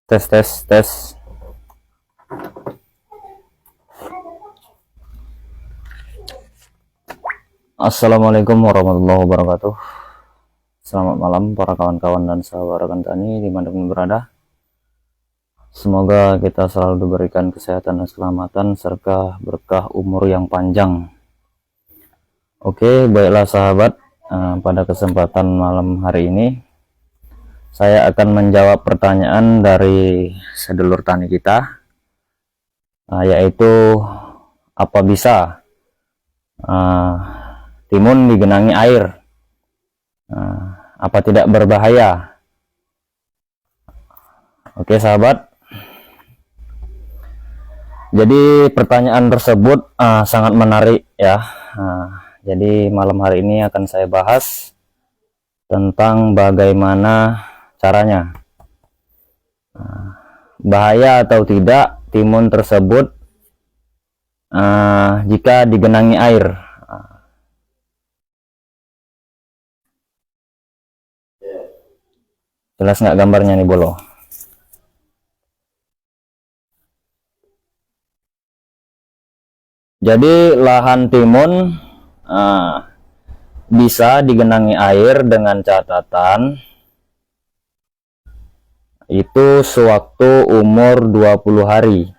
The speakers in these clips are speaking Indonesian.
Tes tes tes. Assalamualaikum warahmatullahi wabarakatuh. Selamat malam para kawan-kawan dan sahabat rekan tani dimanapun berada. Semoga kita selalu diberikan kesehatan dan keselamatan serta berkah umur yang panjang. Oke, baiklah sahabat, pada kesempatan malam hari ini saya akan menjawab pertanyaan dari sedulur tani kita, yaitu apa bisa timun digenangi air, apa tidak berbahaya? Oke sahabat, jadi pertanyaan tersebut sangat menarik ya. Jadi malam hari ini akan saya bahas tentang bagaimana caranya, bahaya atau tidak timun tersebut jika digenangi air. Jelas nggak gambarnya nih Bolo? Jadi lahan timun bisa digenangi air dengan catatan itu sewaktu umur 20 hari.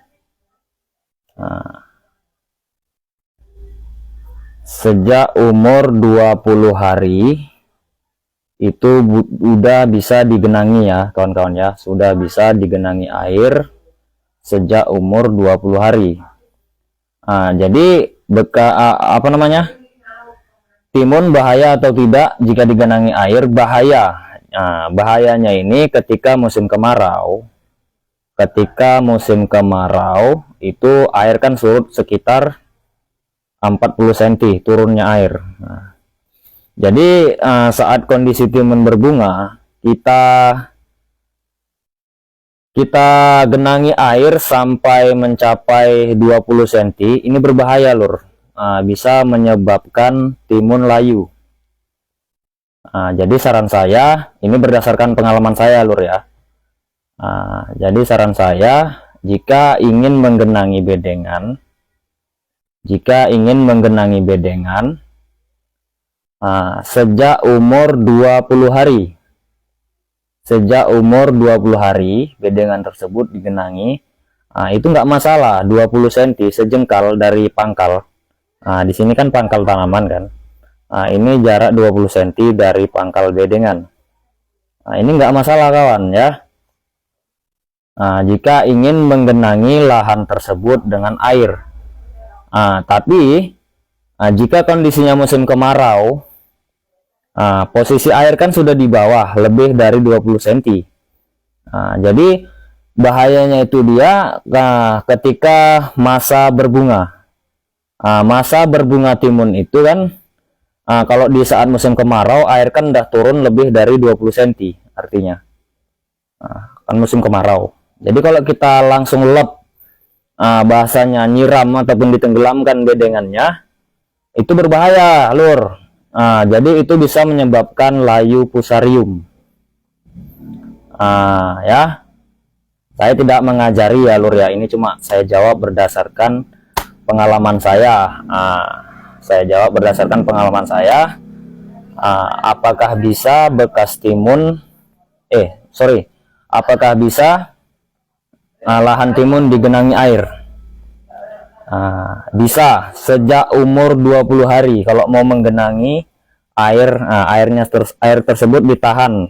Sejak umur 20 hari itu udah bisa digenangi ya kawan-kawan ya, sudah bisa digenangi air sejak umur 20 hari. Jadi apa namanya, timun bahaya atau tidak jika digenangi air? Bahaya. Bahayanya ini ketika musim kemarau. Ketika musim kemarau itu air kan surut sekitar 40 cm turunnya air. Jadi saat kondisi timun berbunga, kita genangi air sampai mencapai 20 cm, ini berbahaya lur. Bisa menyebabkan timun layu. Jadi saran saya, ini berdasarkan pengalaman saya lur ya. Jadi saran saya, jika ingin menggenangi bedengan, sejak umur 20 hari. Sejak umur 20 hari bedengan tersebut digenangi, itu nggak masalah, 20 cm sejengkal dari pangkal. Di sini kan pangkal tanaman kan. Ini jarak 20 cm dari pangkal bedengan. Ini nggak masalah kawan ya. Jika ingin menggenangi lahan tersebut dengan air. Tapi jika kondisinya musim kemarau, posisi air kan sudah di bawah lebih dari 20 cm. Jadi bahayanya itu dia ketika masa berbunga. Masa berbunga timun itu kan, kalau di saat musim kemarau air kan udah turun lebih dari 20 cm artinya. Kan musim kemarau. Jadi kalau kita langsung lep, bahasanya nyiram ataupun ditenggelamkan bedengannya, itu berbahaya lur. Jadi itu bisa menyebabkan layu fusarium. Ya, saya tidak mengajari ya lur ya, ini cuma saya jawab berdasarkan pengalaman saya. Saya jawab berdasarkan pengalaman saya. Apakah bisa bekas timun, apakah bisa lahan timun digenangi air? Bisa sejak umur 20 hari kalau mau menggenangi air. Air tersebut ditahan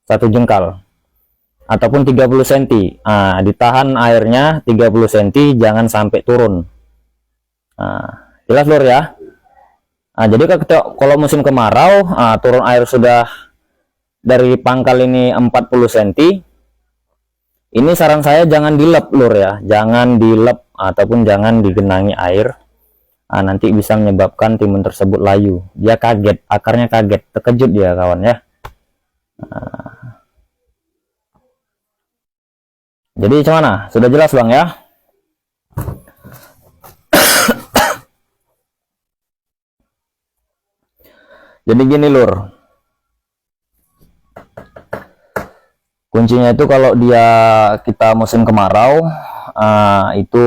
1 jengkal ataupun 30 cm. Ditahan airnya 30 cm, jangan sampai turun. Jelas lur ya. Jadi kalau musim kemarau, turun air sudah dari pangkal ini 40 cm, ini saran saya jangan dilep lur ya, jangan dilep ataupun jangan digenangi air. Nanti bisa menyebabkan timun tersebut layu. Dia kaget, akarnya kaget, terkejut dia kawan ya. Jadi gimana? Sudah jelas bang ya? Jadi gini lur, Kuncinya itu kalau kita musim kemarau, itu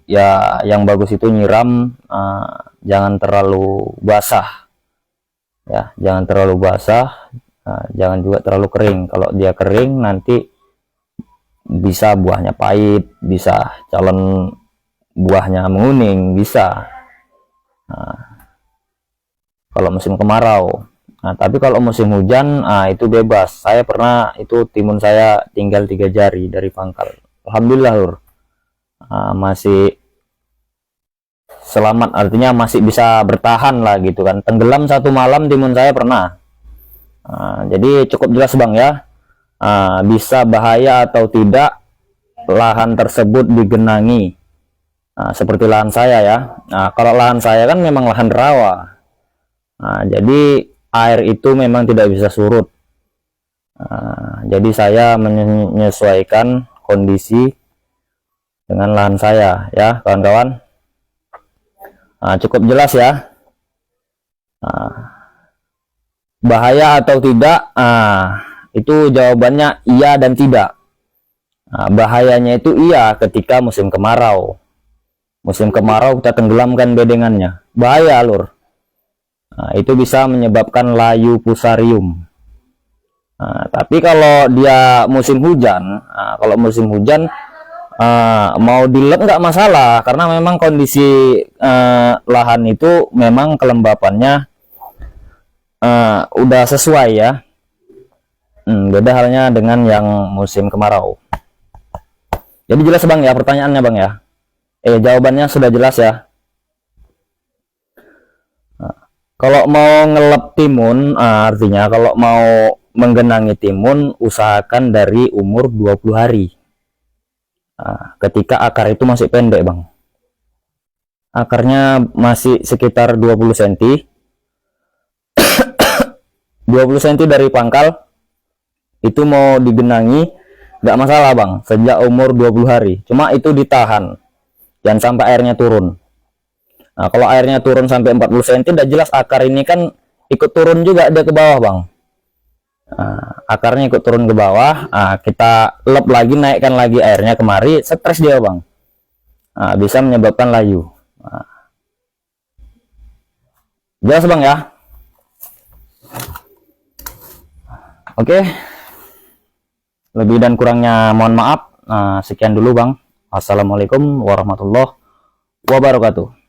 ya yang bagus itu nyiram, jangan terlalu basah ya, jangan terlalu basah, jangan juga terlalu kering. Kalau dia kering nanti bisa buahnya pahit, bisa calon buahnya menguning, bisa kalau musim kemarau. Nah, tapi kalau musim hujan, itu bebas. Saya pernah itu timun saya tinggal 3 jari dari pangkal. Alhamdulillah lur, masih selamat, artinya masih bisa bertahan lah gitu kan. Tenggelam 1 malam timun saya pernah. Jadi cukup jelas bang ya, bisa bahaya atau tidak lahan tersebut digenangi. Seperti lahan saya ya. Kalau lahan saya kan memang lahan rawa. Jadi air itu memang tidak bisa surut. Jadi saya menyesuaikan kondisi dengan lahan saya ya kawan-kawan. Cukup jelas ya. Bahaya atau tidak, itu jawabannya iya dan tidak. Bahayanya itu iya ketika musim kemarau. Musim kemarau kita tenggelamkan bedengannya, bahaya lur. Itu bisa menyebabkan layu fusarium. Tapi kalau dia musim hujan, kalau musim hujan mau dilep nggak masalah, karena memang kondisi lahan itu memang kelembapannya udah sesuai ya. Beda halnya dengan yang musim kemarau. Jadi jelas bang ya pertanyaannya bang ya. Jawabannya sudah jelas ya. Kalau mau ngelep timun, artinya kalau mau menggenangi timun, usahakan dari umur 20 hari. Ketika akar itu masih pendek bang. Akarnya masih sekitar 20 cm. 20 cm dari pangkal, itu mau digenangi, nggak masalah bang, sejak umur 20 hari. Cuma itu ditahan, jangan sampai airnya turun. Kalau airnya turun sampai 40 cm, udah jelas akar ini kan ikut turun juga dia ke bawah bang. Akarnya ikut turun ke bawah, kita lep lagi, naikkan lagi airnya kemari, stres dia bang. Bisa menyebabkan layu. Jelas bang ya. Oke, lebih dan kurangnya mohon maaf. Sekian dulu bang. Assalamualaikum warahmatullahi wabarakatuh.